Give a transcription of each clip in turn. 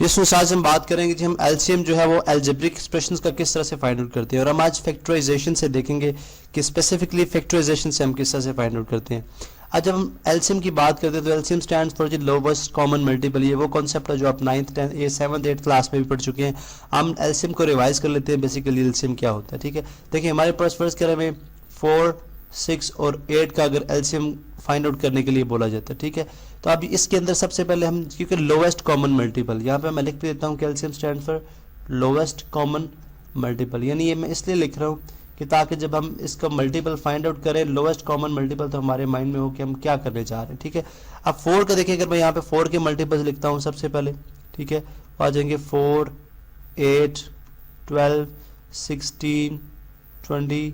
इस अनुसार से हम बात करेंगे कि हम एलसीएम जो है वो अलजेब्रिक एक्सप्रेशंस का किस तरह से फाइंड आउट करते हैं, और हम आज फैक्टराइजेशन से देखेंगे कि स्पेसिफिकली फैक्टराइजेशन से हम किस तरह से फाइंड आउट करते हैं। आज जब हम एलसीएम की बात करते हैं तो एलसीएम स्टैंड्स फॉर जो लोवेस्ट कॉमन मल्टीपल। ये वो कॉन्सेप्ट है जो आप 9th 10th ये 7th 8th क्लास में भी पढ़ चुके हैं। हम एलसीएम को रिवाइज कर लेते हैं, बेसिकली एलसीएम क्या होता है। ठीक है, देखिए हमारे पास फर्स्ट करें हमें 4, 6 और 8 का अगर एलसीएम फाइंड आउट करने के लिए बोला जाता है। ठीक है, तो अब इसके अंदर सबसे पहले हम, क्योंकि लोवेस्ट कॉमन मल्टीपल यहाँ पे मैं लिख देता हूँ कि LCM stand for lowest common multiple, यानी ये मैं इसलिए लिख रहा हूँ कि ताकि जब हम इसका मल्टीपल फाइंड आउट करें लोवेस्ट कॉमन मल्टीपल तो हमारे माइंड में हो कि हम क्या करने जा रहे हैं। ठीक है, अब 4 का देखिए, अगर मैं यहाँ पे 4 के मल्टीपल्स लिखता हूँ सबसे पहले, ठीक है, आ जाएंगे 4, 8, 12, 16, 20,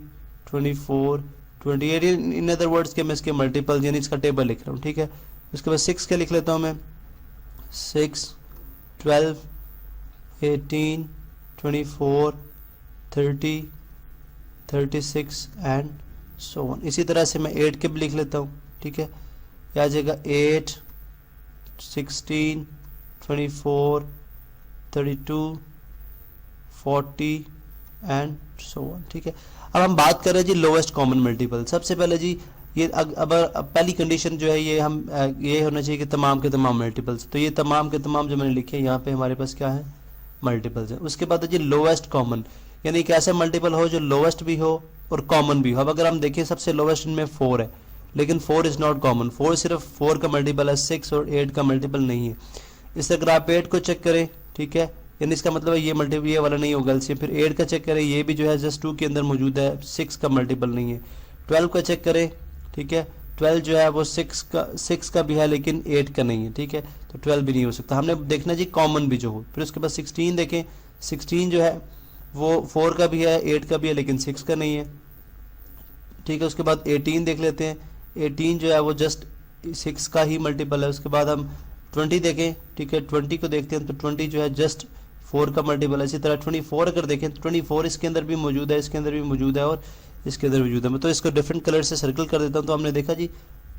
24, 28, इन अदर वर्ड्स के मैं इसके मल्टीपल यानी इसका टेबल लिख रहा हूँ। ठीक है, उसके बाद 6 के लिख लेता हूँ मैं, 6, 12, 18, 24, 30, 36 एंड सो ऑन। इसी तरह से मैं 8 के भी लिख लेता हूँ। ठीक है, यह आ जाएगा 8, 16, 24, 32, 40 एंड सो ऑन। ठीक है, अब हम बात कर रहे हैं जी लोवेस्ट कॉमन मल्टीपल। सबसे पहले जी ये अब पहली कंडीशन जो है ये हम ये होना चाहिए कि तमाम के तमाम मल्टीपल्स, तो ये तमाम के तमाम जो मैंने लिखे हैं यहाँ पे हमारे पास क्या है, मल्टीपल्स है। उसके बाद है जी लोवेस्ट कॉमन, यानी एक ऐसा मल्टीपल हो जो लोवेस्ट भी हो और कॉमन भी हो। अब अगर हम देखें सबसे लोवेस्ट इनमें 4 है, लेकिन 4 इज नॉट कॉमन, 4 सिर्फ 4 का मल्टीपल है, 6 और 8 का मल्टीपल नहीं है। इस तरह अगर आप 8 को चेक करें, ठीक है, यानी इसका मतलब है ये मल्टीपल ये वाला नहीं होगा एलसीएम। फिर 8 का चेक करें, ये भी जो है जस्ट 2 के अंदर मौजूद है, 6 का मल्टीपल नहीं है। 12 का चेक करें, ठीक है, 12 जो है वो 6 का भी है लेकिन 8 का नहीं है। ठीक है, तो 12 भी नहीं हो सकता, हमने देखना जी कॉमन भी जो हो। फिर उसके बाद 16 देखें, 16 जो है वो 4 का भी है, 8 का भी है लेकिन 6 का नहीं है। ठीक है, उसके बाद 18 देख लेते हैं, 18 जो है वो जस्ट 6 का ही मल्टीपल है। उसके बाद हम 20 देखें, ठीक है, 20 को देखते हैं तो 20 जो है जस्ट 4 का मल्टीपल है। इसी तरह 24 अगर देखें तो 24 इसके अंदर भी मौजूद है, इसके अंदर भी मौजूद है और इसके अंदर मौजूद है। मैं तो इसको डिफरेंट कलर से सर्कल कर देता हूँ। तो हमने देखा जी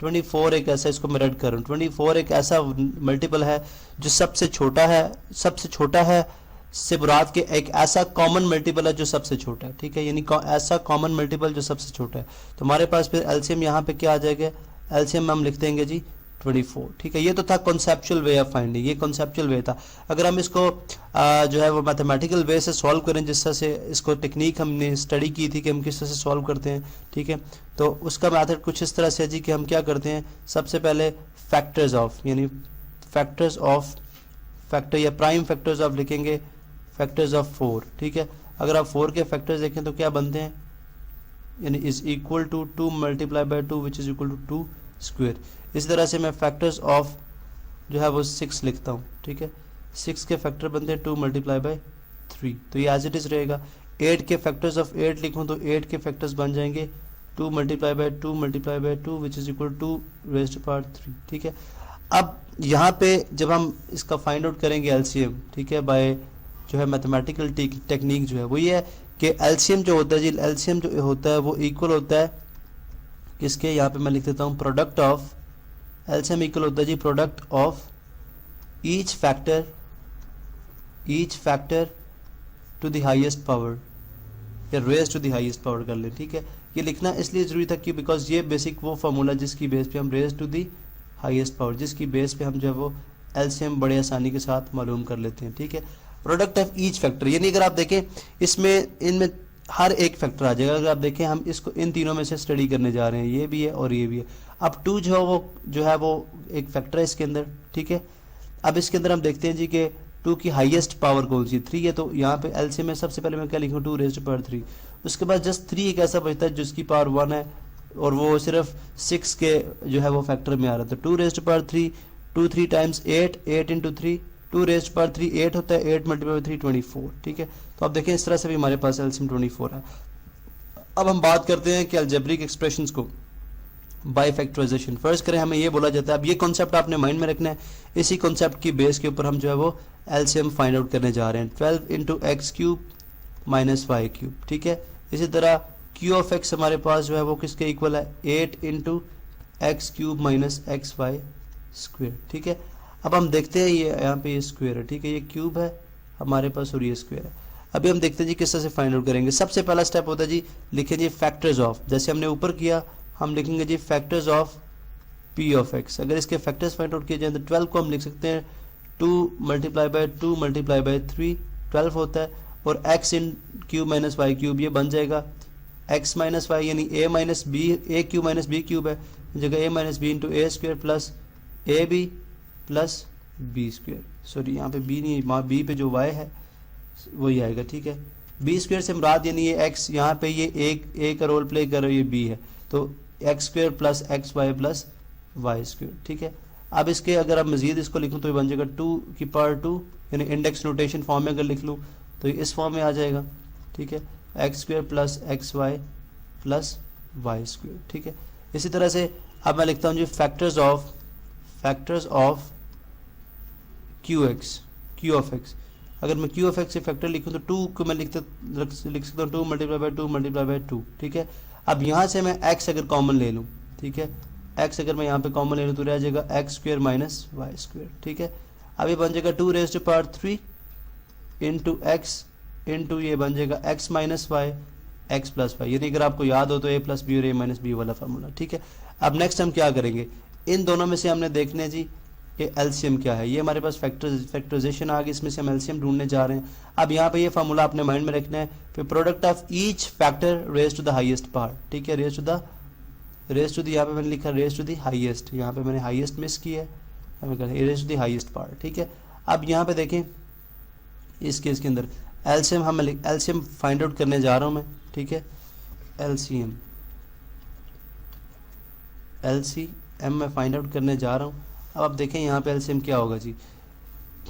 24 एक ऐसा, इसको मैं रेड कर रहा हूँ, 24 एक ऐसा मल्टीपल है जो सबसे छोटा है से मुराद के एक ऐसा कॉमन मल्टीपल है जो सबसे छोटा है। ठीक है, यानी ऐसा कॉमन मल्टीपल जो सबसे छोटा है। तो हमारे पास फिर एलसीएम यहाँ पे क्या आ जाएगा, एलसीएम में हम लिख देंगे जी 24। ठीक है, ये तो था कॉन्सेप्चुअल वे ऑफ फाइंडिंग, ये कॉन्सेप्चुअल वे था। अगर हम इसको जो है वो मैथमेटिकल वे से सॉल्व करें, जिस तरह से इसको टेक्निक हमने स्टडी की थी कि हम किस तरह से सॉल्व करते हैं, ठीक है, तो उसका मैथड कुछ इस तरह से है जी कि हम क्या करते हैं, सबसे पहले फैक्टर्स ऑफ, यानी फैक्टर्स ऑफ फैक्टर या प्राइम फैक्टर्स ऑफ लिखेंगे, फैक्टर्स ऑफ 4। ठीक है, अगर आप 4 के फैक्टर्स देखें तो क्या बनते हैं, यानी is equal to 2 multiply by 2 which is equal to 2 square. इसी तरह से मैं फैक्टर्स ऑफ जो है वो 6 लिखता हूँ। ठीक है, 6 के फैक्टर बनते हैं 2 मल्टीप्लाई बाय 3, तो ये एज इट इज रहेगा। 8 के फैक्टर्स ऑफ 8 लिखूँ तो 8 के फैक्टर्स बन जाएंगे 2 multiply by 2 multiply by 2 which is equal to raised to power 3। ठीक है, अब यहाँ पे जब हम इसका फाइंड आउट करेंगे एलसीएम, ठीक है, बाय जो है मैथमेटिकल टेक्निक जो है वो ये है कि एलसीएम जो होता है जी, एलसीएम जो होता है वो इक्वल होता है किसके, यहाँ पे मैं लिख देता हूँ प्रोडक्ट ऑफ, एलसीएम इक्वल होता है जी product of each factor to the highest power या raise to the highest power कर ले। ठीक है, ये लिखना इसलिए जरूरी था कि बिकॉज ये बेसिक वो फार्मूला जिसकी बेस पे हम raise to the highest power, जिसकी बेस पे हम जो है वो एलसीएम बड़े आसानी के साथ मालूम कर लेते हैं। ठीक है, प्रोडक्ट ऑफ ईच फैक्टर, यानी अगर आप देखें इसमें इनमें हर एक फैक्टर आ जाएगा। अगर आप देखें हम इसको इन तीनों में से स्टडी करने जा रहे हैं, ये भी है और ये भी है। अब 2 जो है वो एक फैक्टर है इसके अंदर। ठीक है, अब इसके अंदर हम देखते हैं जी कि 2 की हाईएस्ट पावर कौन सी, 3 है, तो यहाँ पे एलसीएम में सबसे पहले मैं क्या लिखूँ 2 रेज़्ड टू पावर 3। उसके बाद जस्ट 3 एक ऐसा बचता है जिसकी पावर 1 है और वो सिर्फ 6 के जो है वो फैक्टर में आ रहा है। तो 2 raised to power 3, 2 3 times 8, 8 into 3, 2 raised to power 3 8 होता है, 8 मल्टीप्लाई 3 24। ठीक है, तो आप देखें इस तरह से भी हमारे पास एलसीएम 24 है। अब हम बात करते हैं कि अलजेब्रिक एक्सप्रेशंस को बाय फैक्टराइजेशन फर्स्ट करें, हमें ये बोला जाता है। अब ये कॉन्सेप्ट आपने माइंड में रखना है, इसी कॉन्सेप्ट की बेस के ऊपर हम जो है वो एलसीएम फाइंड आउट करने जा रहे हैं। 12 into x cube minus y cube. ठीक है, इसी तरह क्यू ऑफ एक्स हमारे पास जो है वो किसके इक्वल है, 8 into x cube minus x y square. ठीक है, अब हम देखते हैं ये यहाँ पे ये स्क्वायर है, ठीक है, ये क्यूब है हमारे पास और ये स्क्वायर है। अभी हम देखते हैं जी किस तरह से फाइंड आउट करेंगे। सबसे पहला स्टेप होता है जी, लिखें जी फैक्टर्स ऑफ, जैसे हमने ऊपर किया हम लिखेंगे जी factors of P of X. अगर इसके फैक्टर्स फाइंड आउट किए जाए तो 12 को हम लिख सकते हैं 2 मल्टीप्लाई बाय 2 मल्टीप्लाई बाय 3 12 होता है, और x in cube minus y cube ये बन जाएगा x माइनस वाई यानी a minus b, a cube minus b cube है, जगह a minus b into a square plus a b plus b square. Sorry यहाँ पे b नहीं, वहाँ b पे जो y है वही आएगा, ठीक है। बी स्क्वायर से मुराद यानी ये x, यहाँ पे ये a का रोल प्ले कर रहा है, ये b है, तो x square plus x Y plus Y square, ठीक है। अब इसके अगर आप मजीद इसको लिखूँ तो ये बन जाएगा 2 की पावर 2, यानी इंडेक्स नोटेशन फॉर्म में अगर लिख लूँ तो ये इस फॉर्म में आ जाएगा, ठीक है, X square plus x Y plus Y square, ठीक है। इसी तरह से अब मैं लिखता हूँ जी factors of Q X, Q of X. अगर मैं क्यू ऑफ एक्स से फैक्टर लिखूँ तो 2 को मैं लिख सकता हूँ 2 मल्टीप्लाई बाय 2 मल्टीप्लाई बाय 2, ठीक है। अब यहाँ से मैं x अगर कॉमन ले लूँ, ठीक है, x अगर मैं यहाँ पे कॉमन ले लूँ तो रह जाएगा x square minus y square, ठीक है। अब ये बन जाएगा 2 raise to power 3 into x into ये बन जाएगा x minus y x plus y, यानी अगर आपको याद हो तो a प्लस बी और a माइनस बी वाला फार्मूला, ठीक है। अब नेक्स्ट हम क्या करेंगे, इन दोनों में से हमने देखने जी ये एलसीएम क्या है, ये हमारे पास फैक्टराइजेशन आ गई, इसमें से हम एलसीएम ढूंढने जा रहे हैं। अब यहाँ पे ये फार्मूला अपने माइंड में रखना है, फिर product of each factor raise to the highest part, ठीक है, रेज टू द यहाँ पे मैंने लिखा रेज टू द हाईएस्ट, यहाँ पे मैंने हाईएस्ट मिस किया है, raise to the highest part, ठीक है। अब यहाँ पे देखें इस केस के अंदर एलसीएम हम एलसीएम फाइंड आउट करने जा रहा हूँ मैं, ठीक है, एलसीएम मैं फाइंड आउट करने जा रहा हूँ। अब आप देखें यहाँ पे एलसीएम क्या होगा जी,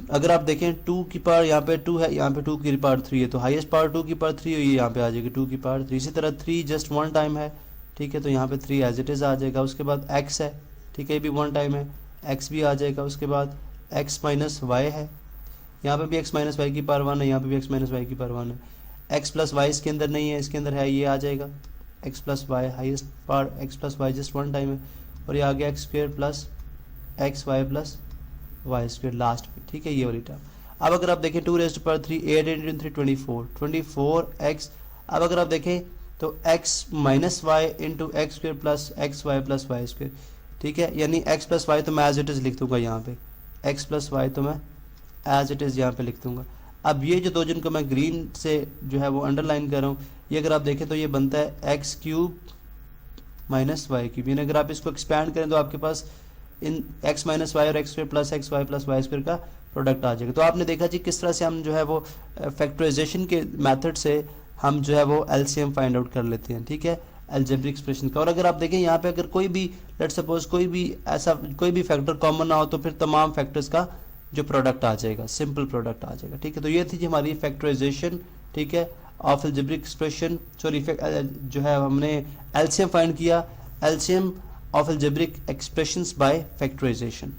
अगर आप देखें 2 की पावर यहाँ पे 2 है, यहाँ पे 2 की पावर 3 है, तो हाईएस्ट पावर 2 की पावर 3 है, ये यहाँ पे आ जाएगी 2 की पावर 3। इसी तरह 3 जस्ट 1 टाइम है, ठीक है, तो यहाँ पे 3 एज इट इज़ आ जाएगा। उसके बाद x है, ठीक है, ये भी 1 टाइम है, x भी आ जाएगा। उसके बाद x माइनस वाई है, यहाँ पे भी x माइनस वाई की पावर 1 है, यहाँ पे भी x माइनस वाई की पावर 1 है। x प्लस वाई इसके अंदर नहीं है, इसके अंदर है, ये आ जाएगा x plus y, highest power x plus y just 1 time है, और ये आ गया x square plus x Y plus Y square last में, ठीक है, ये वाली टर्म। अब अगर आप देखें 2 raise to power 3 8 into 3 24 x. अब अगर आप देखें तो x minus y into x square plus x Y plus Y square, ठीक है, यानी x प्लस वाई तो मैं एज इट इज़ लिख दूंगा यहाँ पे, x प्लस वाई तो मैं एज इट इज़ यहाँ पे लिख दूंगा। अब ये जो दो जिनको मैं ग्रीन से जो है वो अंडरलाइन कर रहा हूँ, ये अगर आप देखें तो ये बनता है x cube minus y cube, यानी अगर आप इसको एक्सपैंड करें तो आपके पास इन x माइनस वाई और x square plus x Y plus Y square का प्रोडक्ट आ जाएगा। तो आपने देखा जी किस तरह से हम जो है वो फैक्टराइजेशन के मेथड से हम जो है वो एलसीएम फाइंड आउट कर लेते हैं, ठीक है, अलजेब्रिक एक्सप्रेशन का। और अगर आप देखें यहाँ पे अगर कोई भी लेट्स सपोज कोई भी फैक्टर कॉमन ना हो तो फिर तमाम फैक्टर्स का जो प्रोडक्ट आ जाएगा, सिंपल प्रोडक्ट आ जाएगा, ठीक है। तो ये थी जी हमारी फैक्टराइजेशन, ठीक है, ऑफ अलजेब्रिक एक्सप्रेशन, सॉरी जो है हमने एलसीएम फाइंड किया, LCM of algebraic expressions by factorization।